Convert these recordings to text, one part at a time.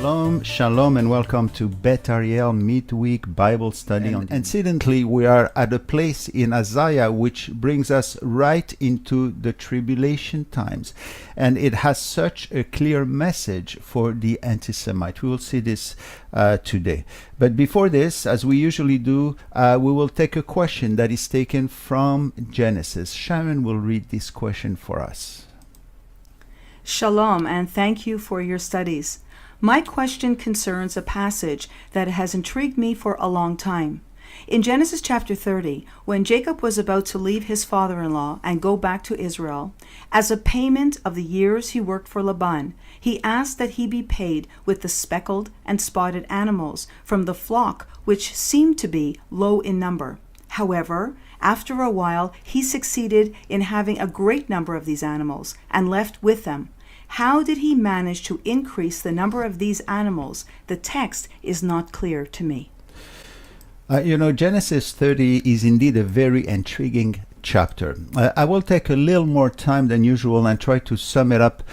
Shalom, shalom, and welcome to Bet Ariel Midweek Bible Study. And incidentally, we are at a place in Isaiah which brings us right into the tribulation times. And it has such a clear message for the anti-Semite. We will see this today. But before this, as we usually do, we will take a question that is taken from Genesis. Sharon will read this question for us. Shalom, and thank you for your studies. My question concerns a passage that has intrigued me for a long time. In Genesis chapter 30, when Jacob was about to leave his father-in-law and go back to Israel, as a payment of the years he worked for Laban, he asked that he be paid with the speckled and spotted animals from the flock, which seemed to be low in number. However, after a while, he succeeded in having a great number of these animals and left with them. How did he manage to increase the number of these animals? The text is not clear to me. Genesis 30 is indeed a very intriguing chapter. I will take a little more time than usual and try to sum it up,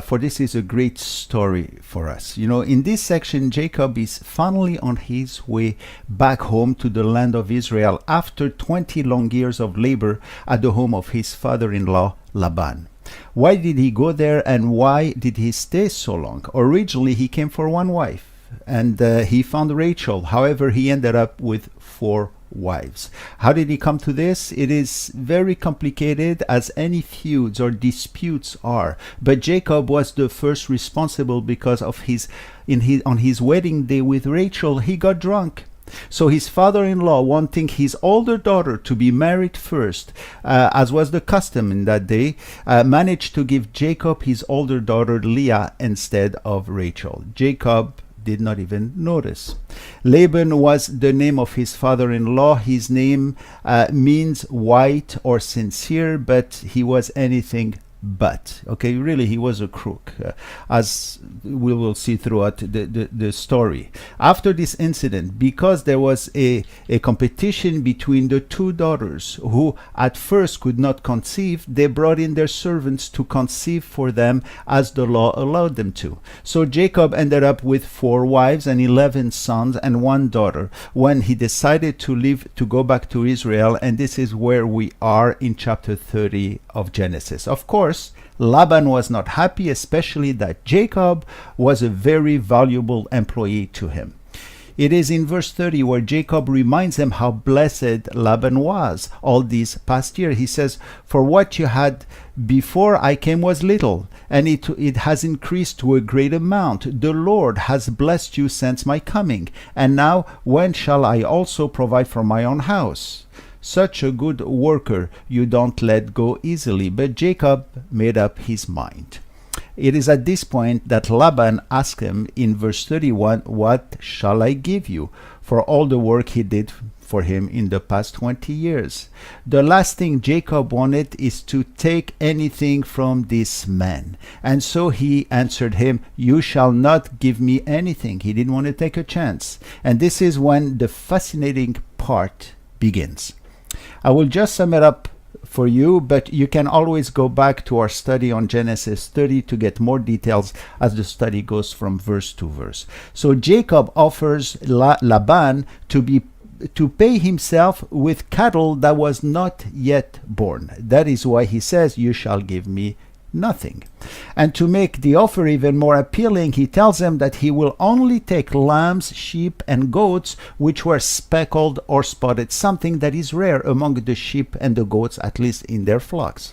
for this is a great story for us. In this section, Jacob is finally on his way back home to the land of Israel after 20 long years of labor at the home of his father-in-law, Laban. Why did he go there and why did he stay so long? Originally, he came for one wife and he found Rachel. However, he ended up with 4 wives. How did he come to this? It is very complicated, as any feuds or disputes are. But Jacob was the first responsible because of on his wedding day with Rachel, he got drunk. So his father-in-law, wanting his older daughter to be married first, as was the custom in that day, managed to give Jacob his older daughter Leah instead of Rachel. Jacob did not even notice. Laban was the name of his father-in-law. His name means white or sincere, but he was anything but. Okay, really, he was a crook, as we will see throughout the story. After this incident, because there was a competition between the 2 daughters who at first could not conceive, they brought in their servants to conceive for them as the law allowed them to. So Jacob ended up with 4 wives and 11 sons and 1 daughter when he decided to go back to Israel, and this is where we are in chapter 30 of Genesis. Of course, Laban was not happy, especially that Jacob was a very valuable employee to him. It is in verse 30 where Jacob reminds him how blessed Laban was all these past year. He says, "For what you had before I came was little, and it has increased to a great amount. The Lord has blessed you since my coming, and now when shall I also provide for my own house? Such a good worker you don't let go easily." But Jacob made up his mind. It is at this point that Laban asked him in verse 31, "What shall I give you for all the work he did for him in the past 20 years? The last thing Jacob wanted is to take anything from this man. And so he answered him, "You shall not give me anything." He didn't want to take a chance. And this is when the fascinating part begins. I will just sum it up for you, but you can always go back to our study on Genesis 30 to get more details as the study goes from verse to verse. So Jacob offers Laban to pay himself with cattle that was not yet born. That is why he says, "You shall give me nothing." And to make the offer even more appealing, he tells them that he will only take lambs, sheep, and goats which were speckled or spotted, something that is rare among the sheep and the goats, at least in their flocks.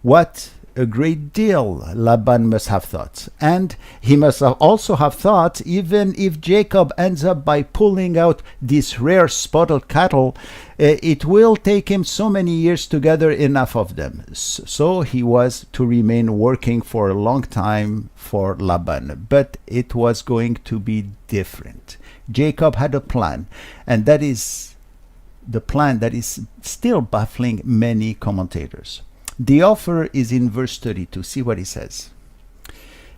What a great deal, Laban must have thought. And he must also have thought, even if Jacob ends up by pulling out these rare spotted cattle, it will take him so many years to gather enough of them. So he was to remain working for a long time for Laban. But it was going to be different. Jacob had a plan, and that is the plan that is still baffling many commentators. The offer is in verse 32. See what he says.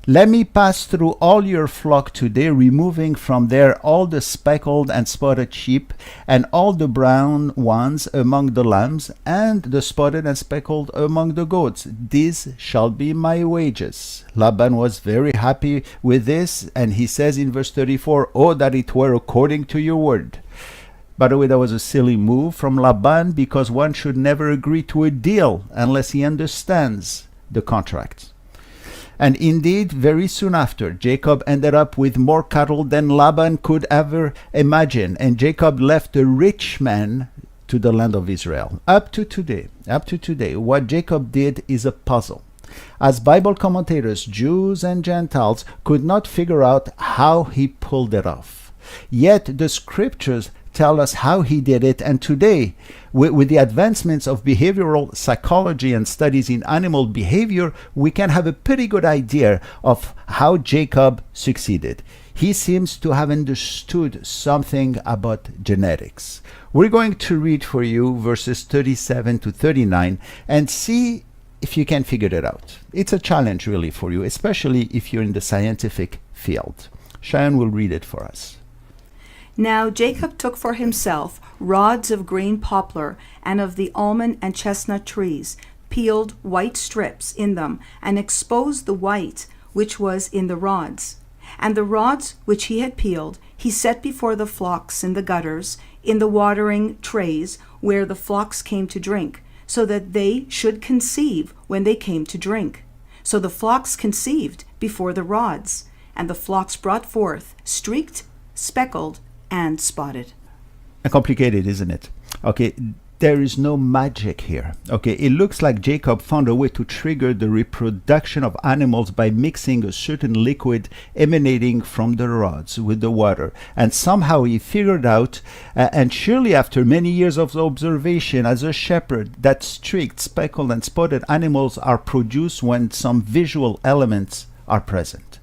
Let me pass through all your flock today, removing from there all the speckled and spotted sheep, and all the brown ones among the lambs, and the spotted and speckled among the goats. These shall be my wages. Laban was very happy with this, and he says in verse 34, "Oh, that it were according to your word." By the way, that was a silly move from Laban, because one should never agree to a deal unless he understands the contract. And indeed, very soon after, Jacob ended up with more cattle than Laban could ever imagine. And Jacob left a rich man to the land of Israel. Up to today, what Jacob did is a puzzle. As Bible commentators, Jews and Gentiles, could not figure out how he pulled it off. Yet the scriptures tell us how he did it, and today, with the advancements of behavioral psychology and studies in animal behavior, we can have a pretty good idea of how Jacob succeeded. He seems to have understood something about genetics. We're going to read for you verses 37 to 39 and see if you can figure it out. It's a challenge really for you, especially if you're in the scientific field. Cheyenne will read it for us. Now Jacob took for himself rods of green poplar and of the almond and chestnut trees, peeled white strips in them, and exposed the white which was in the rods. And the rods which he had peeled he set before the flocks in the gutters, in the watering trays where the flocks came to drink, so that they should conceive when they came to drink. So the flocks conceived before the rods, and the flocks brought forth, streaked, speckled, and spotted. Complicated, isn't it? Okay, there is no magic here. Okay, it looks like Jacob found a way to trigger the reproduction of animals by mixing a certain liquid emanating from the rods with the water. And somehow he figured out, and surely after many years of observation as a shepherd, that streaked, speckled, and spotted animals are produced when some visual elements are present.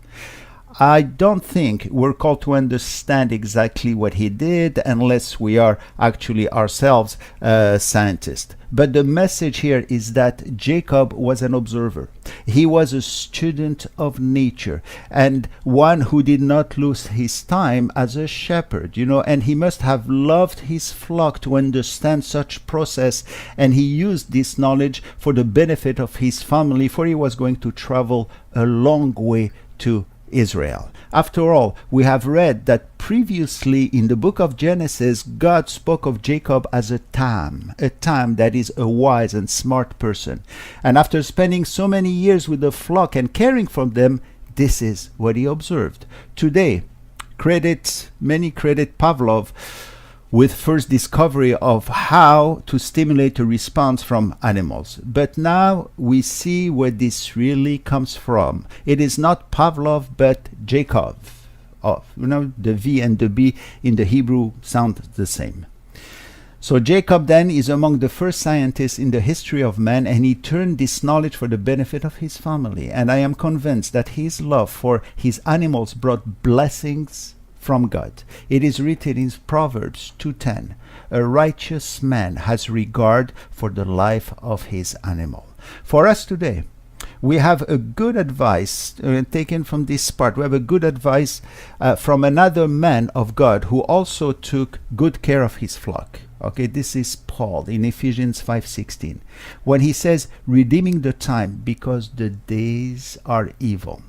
I don't think we're called to understand exactly what he did unless we are actually ourselves scientists. But the message here is that Jacob was an observer. He was a student of nature and one who did not lose his time as a shepherd, and he must have loved his flock to understand such process, and he used this knowledge for the benefit of his family, for he was going to travel a long way to Israel. After all, we have read that previously in the book of Genesis, God spoke of Jacob as a tam that is a wise and smart person. And after spending so many years with the flock and caring for them, this is what he observed. Today, many credit Pavlov with first discovery of how to stimulate a response from animals. But now we see where this really comes from. It is not Pavlov, but Jacob. The V and the B in the Hebrew sound the same. So Jacob then is among the first scientists in the history of man, and he turned this knowledge for the benefit of his family. And I am convinced that his love for his animals brought blessings from God. It is written in Proverbs 2:10, "A righteous man has regard for the life of his animal." For us today, we have a good advice taken from this part. We have a good advice from another man of God who also took good care of his flock. Okay, this is Paul in Ephesians 5:16, when he says, "Redeeming the time because the days are evil."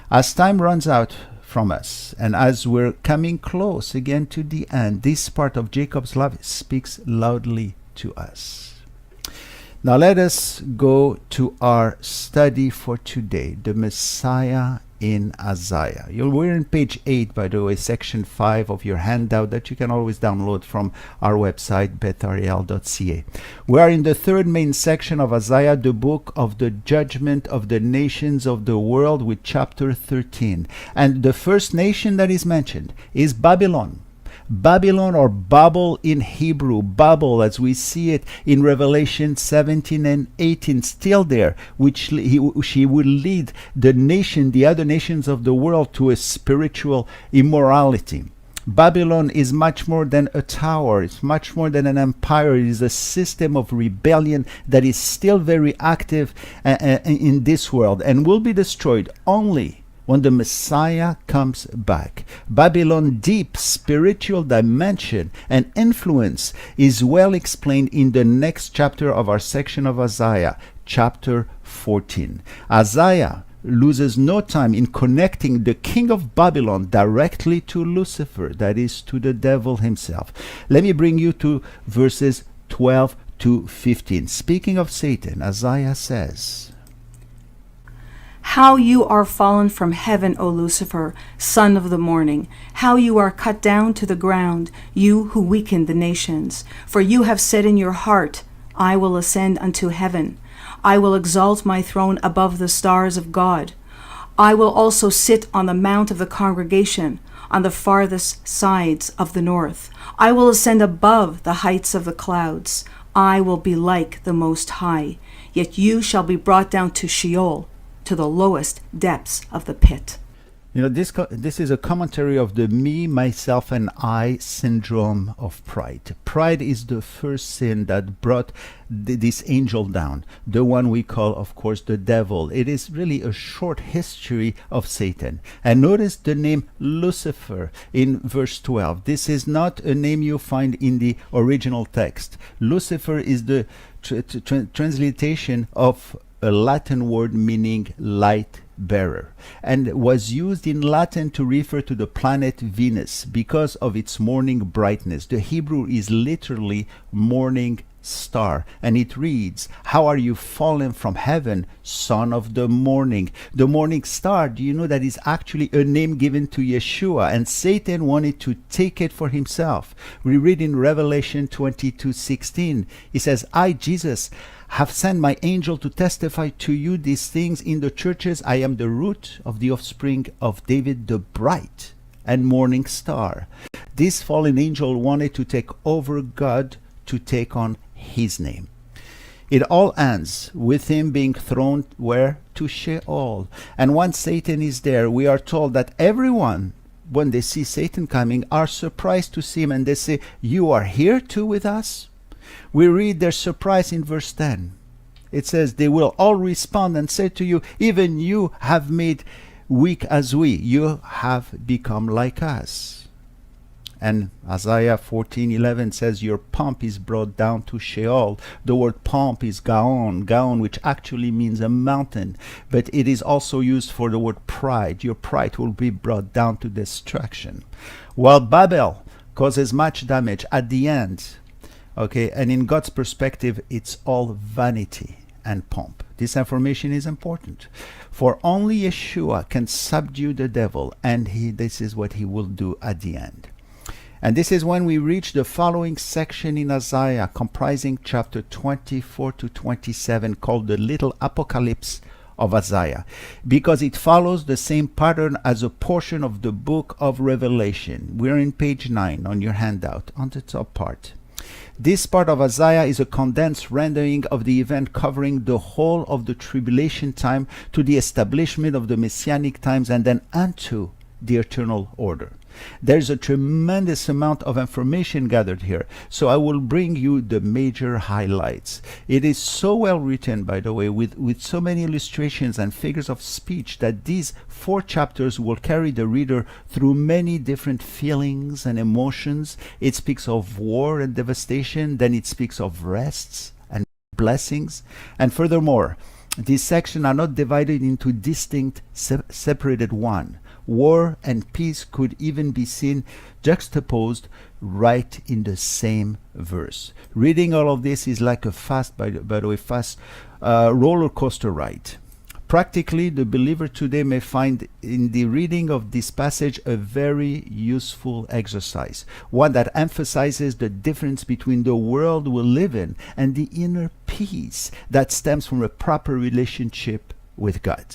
As time runs out from us, and as we're coming close again to the end, this part of Jacob's life speaks loudly to us. Now let us go to our study for today, the Messiah in Isaiah. We're on page 8, by the way, section 5 of your handout that you can always download from our website, bethariel.ca. We are in the third main section of Isaiah, the book of the judgment of the nations of the world, with chapter 13. And the first nation that is mentioned is Babylon. Babylon, or Babel in Hebrew, Babel as we see it in Revelation 17 and 18, still there, which she will lead the other nations of the world to a spiritual immorality. Babylon is much more than a tower. It's much more than an empire. It is a system of rebellion that is still very active in this world and will be destroyed only when the Messiah comes back. Babylon's deep spiritual dimension and influence is well explained in the next chapter of our section of Isaiah, chapter 14. Isaiah loses no time in connecting the king of Babylon directly to Lucifer, that is, to the devil himself. Let me bring you to verses 12 to 15. Speaking of Satan, Isaiah says, How you are fallen from heaven, O Lucifer, son of the morning! How you are cut down to the ground, you who weaken the nations! For you have said in your heart, I will ascend unto heaven. I will exalt my throne above the stars of God. I will also sit on the mount of the congregation, on the farthest sides of the north. I will ascend above the heights of the clouds. I will be like the Most High. Yet you shall be brought down to Sheol, to the lowest depths of the pit. You know, this is a commentary of the me, myself, and I syndrome of pride. Pride is the first sin that brought this angel down, the one we call, of course, the devil. It is really a short history of Satan. And notice the name Lucifer in verse 12. This is not a name you find in the original text. Lucifer is the transliteration of a Latin word meaning light bearer, and was used in Latin to refer to the planet Venus because of its morning brightness. The Hebrew is literally morning star, and it reads, how are you fallen from heaven, son of the morning? The morning star, do you know that is actually a name given to Yeshua, and Satan wanted to take it for himself. We read in Revelation 22:16, he says, I, Jesus, have sent my angel to testify to you these things in the churches. I am the root of the offspring of David, the bright and morning star. This fallen angel wanted to take over God, to take on his name. It all ends with him being thrown where? To Sheol. And once Satan is there, we are told that everyone, when they see Satan coming, are surprised to see him, and they say, you are here too with us? We read their surprise in verse 10. It says, they will all respond and say to you, even you have made weak as we. You have become like us. And Isaiah 14:11 says, your pomp is brought down to Sheol. The word pomp is gaon, which actually means a mountain, but it is also used for the word pride. Your pride will be brought down to destruction. While Babel causes much damage at the end, okay, and in God's perspective, it's all vanity and pomp. This information is important, for only Yeshua can subdue the devil, and this is what he will do at the end. And this is when we reach the following section in Isaiah, comprising chapter 24 to 27, called the Little Apocalypse of Isaiah, because it follows the same pattern as a portion of the book of Revelation. We're in page 9 on your handout, on the top part. This part of Isaiah is a condensed rendering of the event covering the whole of the tribulation time to the establishment of the Messianic times and then unto the eternal order. There's a tremendous amount of information gathered here, so I will bring you the major highlights. It is so well written, by the way, with so many illustrations and figures of speech, that these 4 chapters will carry the reader through many different feelings and emotions. It speaks of war and devastation, then it speaks of rests and blessings, and furthermore, these sections are not divided into distinct, separated one. War and peace could even be seen juxtaposed right in the same verse. Reading all of this is like a fast roller coaster ride. Practically, the believer today may find in the reading of this passage a very useful exercise, one that emphasizes the difference between the world we live in and the inner peace that stems from a proper relationship with God.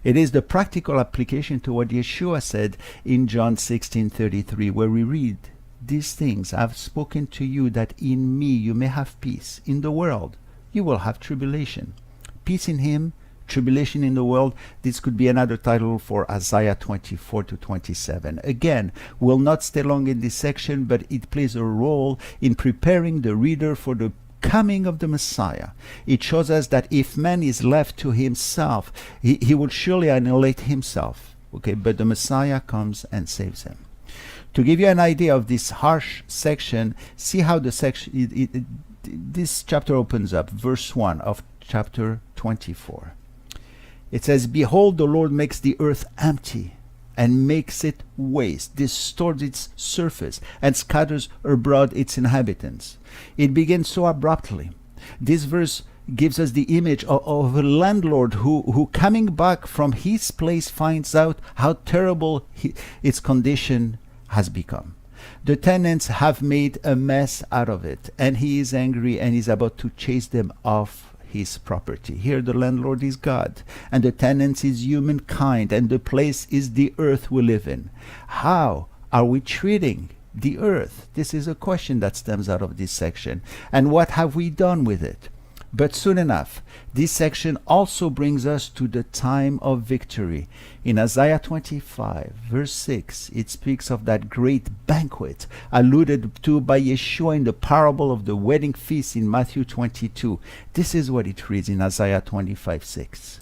It is the practical application to what Yeshua said in John 16:33, where we read, these things I've spoken to you, that in me you may have peace. In the world you will have tribulation. Peace in him, tribulation in the world. This could be another title for Isaiah 24 to 27. Again, we'll not stay long in this section, but it plays a role in preparing the reader for the coming of the Messiah. It shows us that if man is left to himself, he will surely annihilate himself. Okay, but the Messiah comes and saves him. To give you an idea of this harsh section, see how the section this chapter opens up, verse 1 of chapter 24. It says, "Behold, the Lord makes the earth empty, and makes it waste, distorts its surface, and scatters abroad its inhabitants." It begins so abruptly. This verse gives us the image of a landlord who coming back from his place finds out how terrible its condition has become. The tenants have made a mess out of it, and he is angry and is about to chase them off his property. Here the landlord is God, and the tenants is humankind, and the place is the earth we live in. How are we treating the earth? This is a question that stems out of this section. And what have we done with it? But soon enough, this section also brings us to the time of victory. In Isaiah 25, verse 6, it speaks of that great banquet alluded to by Yeshua in the parable of the wedding feast in Matthew 22. This is what it reads in Isaiah 25, 6.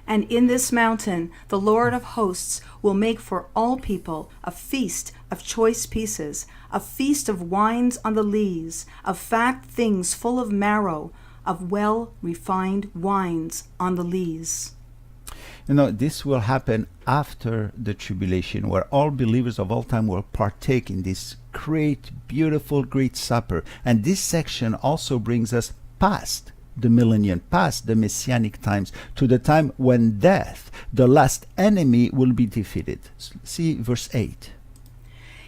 "And in this mountain the Lord of hosts will make for all people a feast of choice pieces, a feast of wines on the lees, of fat things full of marrow, of well-refined wines on the lees." You know, this will happen after the tribulation, where all believers of all time will partake in this great, beautiful, great supper. And this section also brings us past the millennium, past the Messianic times, to the time when death, the last enemy, will be defeated. See verse 8.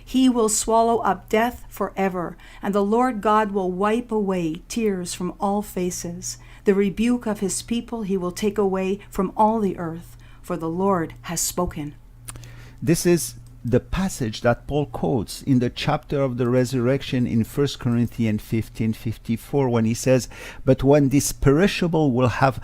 "He will swallow up death forever, and the Lord God will wipe away tears from all faces. The rebuke of his people he will take away from all the earth, for the Lord has spoken." This is the passage that Paul quotes in the chapter of the resurrection in 1 Corinthians 15:54, when he says, "But when this perishable will have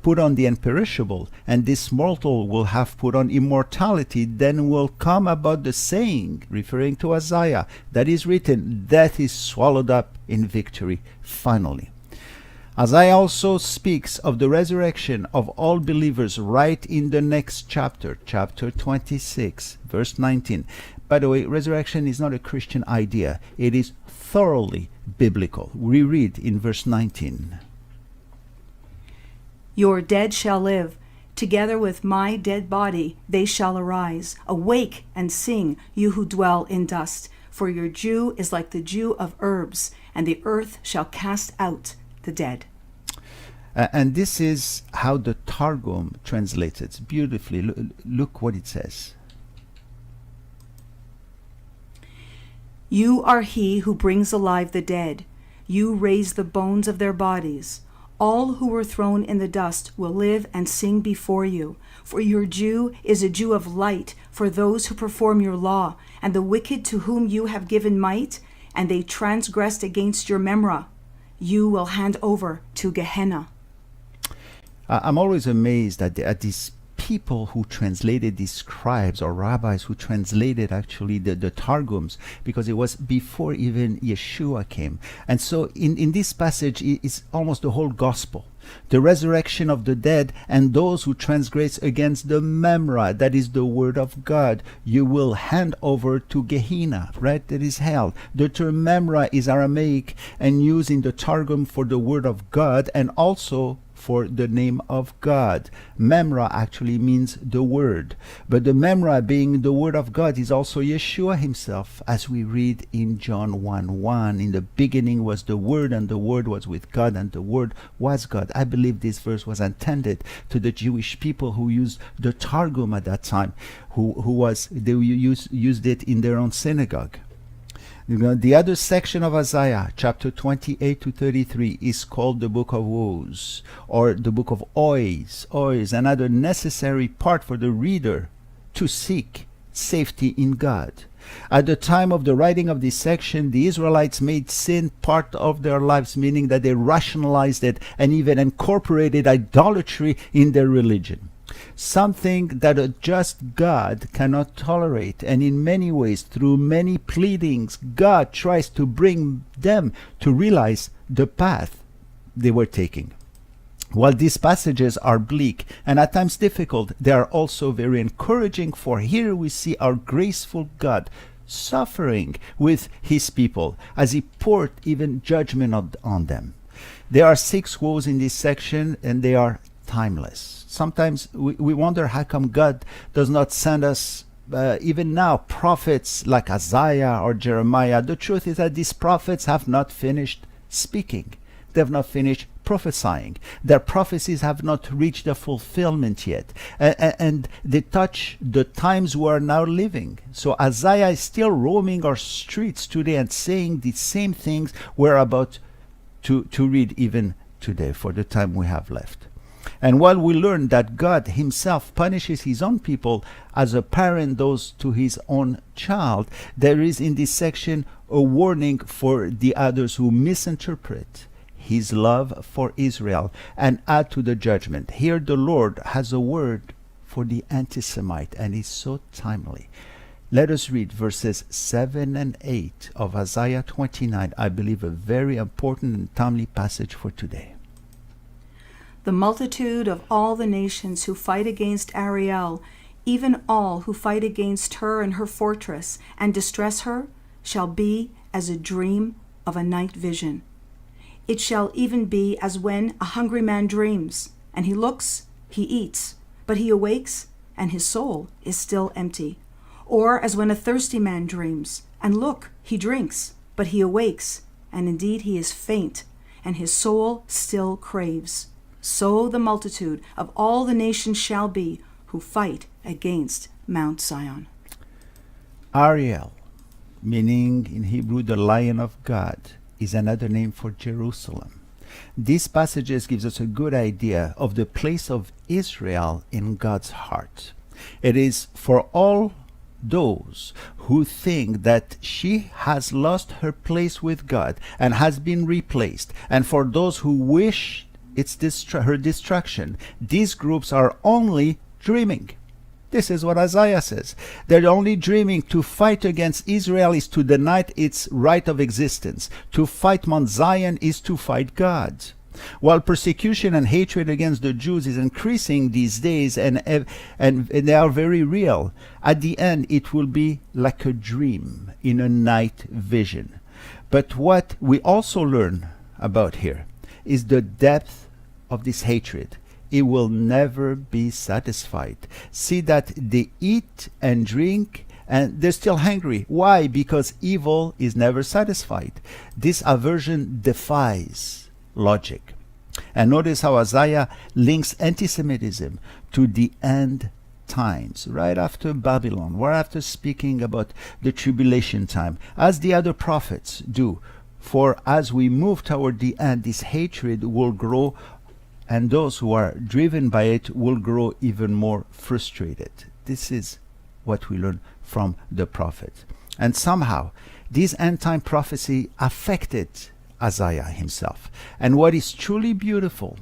put on the imperishable, and this mortal will have put on immortality, then will come about the saying," referring to Isaiah, "that is written, death is swallowed up in victory finally." Isaiah also speaks of the resurrection of all believers right in the next chapter, chapter 26, verse 19. By the way, resurrection is not a Christian idea. It is thoroughly biblical. We read in verse 19. "Your dead shall live. Together with my dead body they shall arise. Awake and sing, you who dwell in dust. For your dew is like the dew of herbs, and the earth shall cast out the dead." And this is how the Targum translates it beautifully. Look what it says. "You are he who brings alive the dead. You raise the bones of their bodies. All who were thrown in the dust will live and sing before you. For your dew is a dew of light for those who perform your law, and the wicked to whom you have given might, and they transgressed against your memra, you will hand over to Gehenna." I'm always amazed at these people who translated, these scribes or rabbis who translated actually the Targums, because it was before even Yeshua came. And so in this passage is almost the whole gospel. The resurrection of the dead and those who transgress against the Memra, that is the word of God, you will hand over to Gehenna, right? That is hell. The term Memra is Aramaic and used in the Targum for the word of God and also for the name of God. Memra actually means the word. But the Memra, being the word of God, is also Yeshua himself, as we read in John 1:1. In the beginning was the word, and the word was with God, and the word was God. I believe this verse was intended to the Jewish people who used the Targum at that time, they used it in their own synagogue. The other section of Isaiah, chapter 28 to 33, is called the book of Woes, or the book of Ois. Ois, another necessary part for the reader to seek safety in God. At the time of the writing of this section, the Israelites made sin part of their lives, meaning that they rationalized it and even incorporated idolatry in their religion. something that a just God cannot tolerate. And in many ways, through many pleadings, God tries to bring them to realize the path they were taking. While these passages are bleak and at times difficult, they are also very encouraging, for here we see our graceful God suffering with his people as he poured even judgment on them. There are 6 woes in this section, and they are timeless. Sometimes we wonder how come God does not send us even now prophets like Isaiah or Jeremiah. The truth is that these prophets have not finished speaking. They have not finished prophesying. Their prophecies have not reached their fulfillment yet. And they touch the times we are now living. So Isaiah is still roaming our streets today and saying the same things we're about to read even today for the time we have left. And while we learn that God himself punishes his own people as a parent does to his own child, there is in this section a warning for the others who misinterpret his love for Israel and add to the judgment. Here the Lord has a word for the anti-Semite, and is so timely. Let us read verses 7 and 8 of Isaiah 29, I believe a very important and timely passage for today. The multitude of all the nations who fight against Ariel, even all who fight against her and her fortress, and distress her, shall be as a dream of a night vision. It shall even be as when a hungry man dreams, and he looks, he eats, but he awakes, and his soul is still empty. Or as when a thirsty man dreams, and look, he drinks, but he awakes, and indeed he is faint, and his soul still craves. So the multitude of all the nations shall be who fight against Mount Zion. Ariel, meaning in Hebrew the Lion of God, is another name for Jerusalem. These passages gives us a good idea of the place of Israel in God's heart. It is for all those who think that she has lost her place with God and has been replaced, and for those who wish her destruction. These groups are only dreaming. This is what Isaiah says. They're only dreaming. To fight against Israel is to deny its right of existence. To fight Mount Zion is to fight God. While persecution and hatred against the Jews is increasing these days, and they are very real, at the end it will be like a dream in a night vision. But what we also learn about here is the depth of this hatred. It will never be satisfied. See that they eat and drink and they're still hungry. Why? Because evil is never satisfied. This aversion defies logic. And notice how Isaiah links anti-Semitism to the end times, right after Babylon, right after speaking about the tribulation time, as the other prophets do. For as we move toward the end, this hatred will grow, and those who are driven by it will grow even more frustrated. This is what we learn from the prophets. And somehow, this end-time prophecy affected Isaiah himself. And what is truly beautiful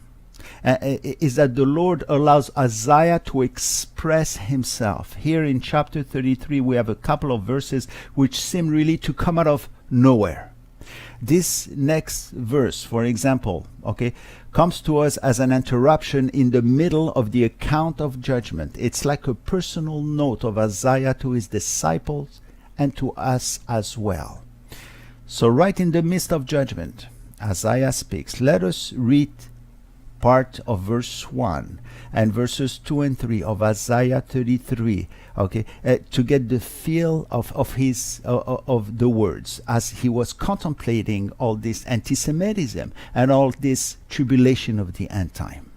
is that the Lord allows Isaiah to express himself. Here in chapter 33, we have a couple of verses which seem really to come out of nowhere. This next verse, for example, comes to us as an interruption in the middle of the account of judgment. It's like a personal note of Isaiah to his disciples and to us as well. So right in the midst of judgment, Isaiah speaks. Let us read part of verse 1 and verses 2 and 3 of Isaiah 33, to get the feel of the words as he was contemplating all this anti-Semitism and all this tribulation of the end time.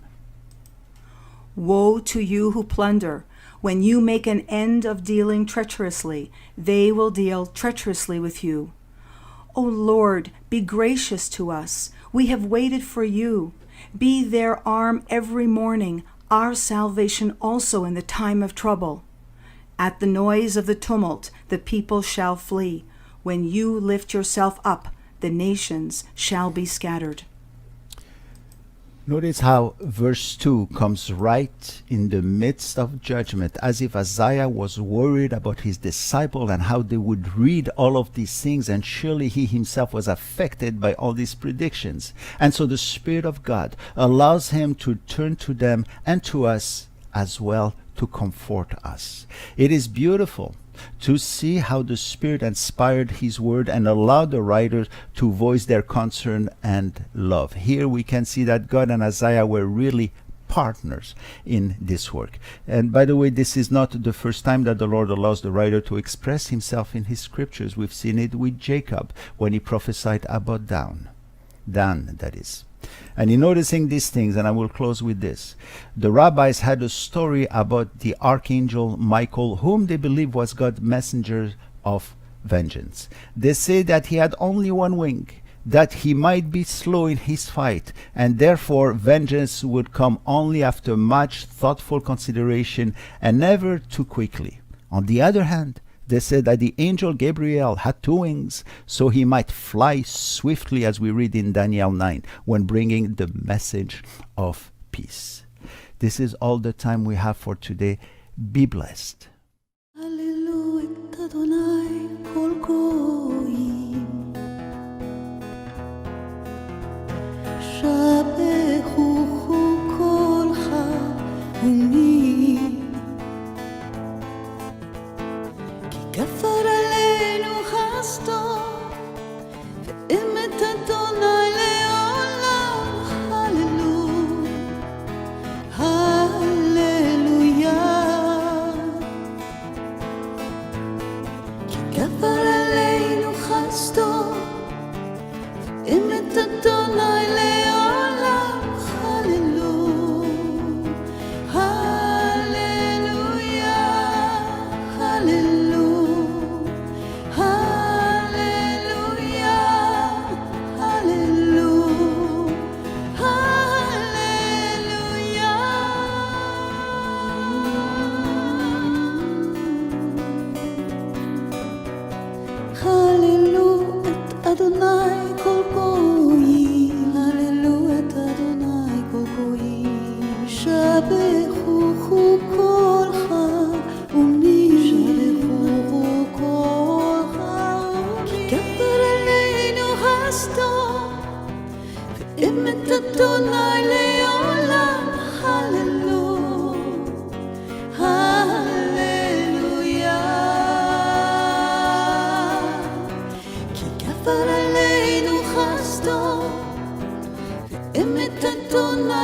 Woe to you who plunder! When you make an end of dealing treacherously, they will deal treacherously with you. O Lord, be gracious to us. We have waited for you. Be their arm every morning, our salvation also in the time of trouble. At the noise of the tumult, the people shall flee. When you lift yourself up, the nations shall be scattered. Notice how verse 2 comes right in the midst of judgment, as if Isaiah was worried about his disciple and how they would read all of these things, and surely he himself was affected by all these predictions. And so the Spirit of God allows him to turn to them and to us as well to comfort us. It is beautiful to see how the Spirit inspired his word and allowed the writers to voice their concern and love. Here we can see that God and Isaiah were really partners in this work. And by the way, this is not the first time that the Lord allows the writer to express himself in his scriptures. We've seen it with Jacob when he prophesied about Dan, that is. And in noticing these things, and I will close with this, the rabbis had a story about the archangel Michael, whom they believe was God's messenger of vengeance. They say that he had only one wing, that he might be slow in his fight, and therefore vengeance would come only after much thoughtful consideration and never too quickly. On the other hand, they said that the angel Gabriel had two wings, so he might fly swiftly, as we read in Daniel 9, when bringing the message of peace. This is all the time we have for today. Be blessed. Hallelujah, Adonai, kol goyim. Shabechuchu kol ha'umim. Gafar aleinu chasto, ve'emet Adonai le'olam. Hallelujah, hallelujah. Ki gafar aleinu chasto, ve'emet Adonai le'olam. Hallelujah, hallelujah, hallelujah. Adonai kol goyim, hallelujah, Adonai kol goyim, shabechuchu kol ha'umim, shabechuchu kol ha'umim, ki gafar aleinu hasto, ve'emet Adonai le'olam, hallelujah, hallelujah. Gafar aleinu chasto, ve'emet Adonai